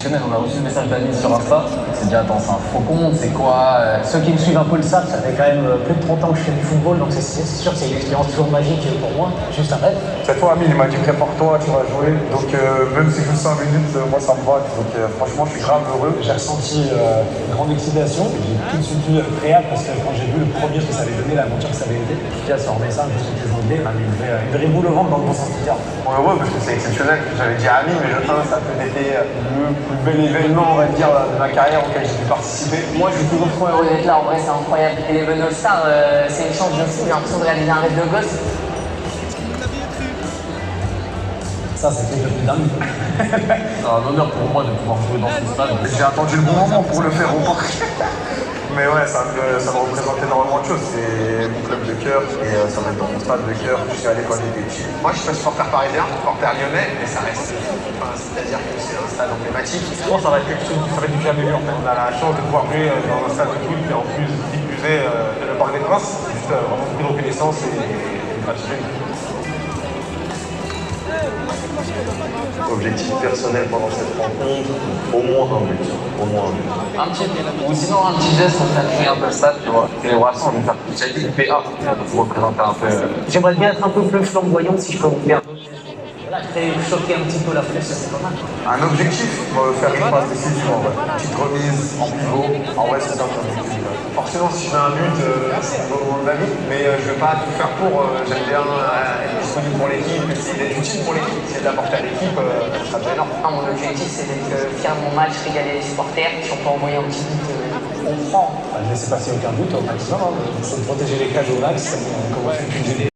On a reçu le message d'Annie sur Insta. C'est dit attends, c'est un faux compte, c'est quoi Ceux qui me suivent un peu le savent, ça fait quand même plus de 30 ans que je fais du football, donc c'est sûr que c'est une expérience toujours magique pour moi, juste un rêve. Cette fois, Amine, il m'a dit prépare-toi, tu vas jouer. Donc même si je joue 5 minutes, moi ça me va. Donc franchement, je suis grave heureux. J'ai ressenti une grande excitation, j'ai tout de suite eu très hâte parce que quand j'ai vu le premier que ça avait donné, l'aventure que ça avait été, déjà ça remet ça, je me suis dit, il m'a mis une vraie boule au ventre dans le bon sens du terme. On est heureux parce que c'est exceptionnel. J'avais dit à Amine, mais je pense que ça peut être le plus bel événement, on va dire, de ma carrière auquel j'ai pu participer. Moi, je suis toujours trop heureux d'être là. En vrai, c'est incroyable. Et les All-Star, c'est une chance de fou. J'ai l'impression de réaliser un rêve de gosse. Ça, c'était le plus dingue. C'est un honneur pour moi de pouvoir jouer dans ce stade. J'ai attendu le bon moment pour le faire au parc. Mais ouais, ça me représente énormément de choses. C'est mon club de cœur et ça va être dans mon stade de cœur jusqu'à l'école des petits. Moi, je suis pas supporter parisien, supporter lyonnais, mais ça reste. C'est-à-dire que c'est un stade emblématique. Je pense que ça va être quelque chose qui serait du jamais vu en fait. On a la chance de pouvoir jouer dans un stade de foot et en plus diffuser le Parc des Princes. C'est juste vraiment une reconnaissance et une gratitude. Objectif personnel pendant cette rencontre, au moins un but. Au moins un but. Un petit, ou sinon un petit geste pour faire un peu le stade, tu vois. Célébration, on va faire une PA pour représenter un peu. J'aimerais bien être un peu plus flamboyant si je peux vous faire. Voilà, choquer un petit peu la flèche, c'est pas mal. Un objectif, faire une passe décisive en vrai. Petite remise en pivot. En vrai, c'est ça mon objectif. Forcément, si je mets un but, c'est au moment de ma vie, mais je ne vais pas tout faire pour. J'aime bien être disponible pour l'équipe, essayer d'être utile pour l'équipe, essayer d'apporter à l'équipe, ça sera déjà énorme. Non, mon objectif, c'est d'être fier de mon match, régaler les supporters. Si on peut envoyer un petit but, on prend. Ne laissez passer aucun doute au maximum, il faut protéger les cages au max, comme on fait depuis le début.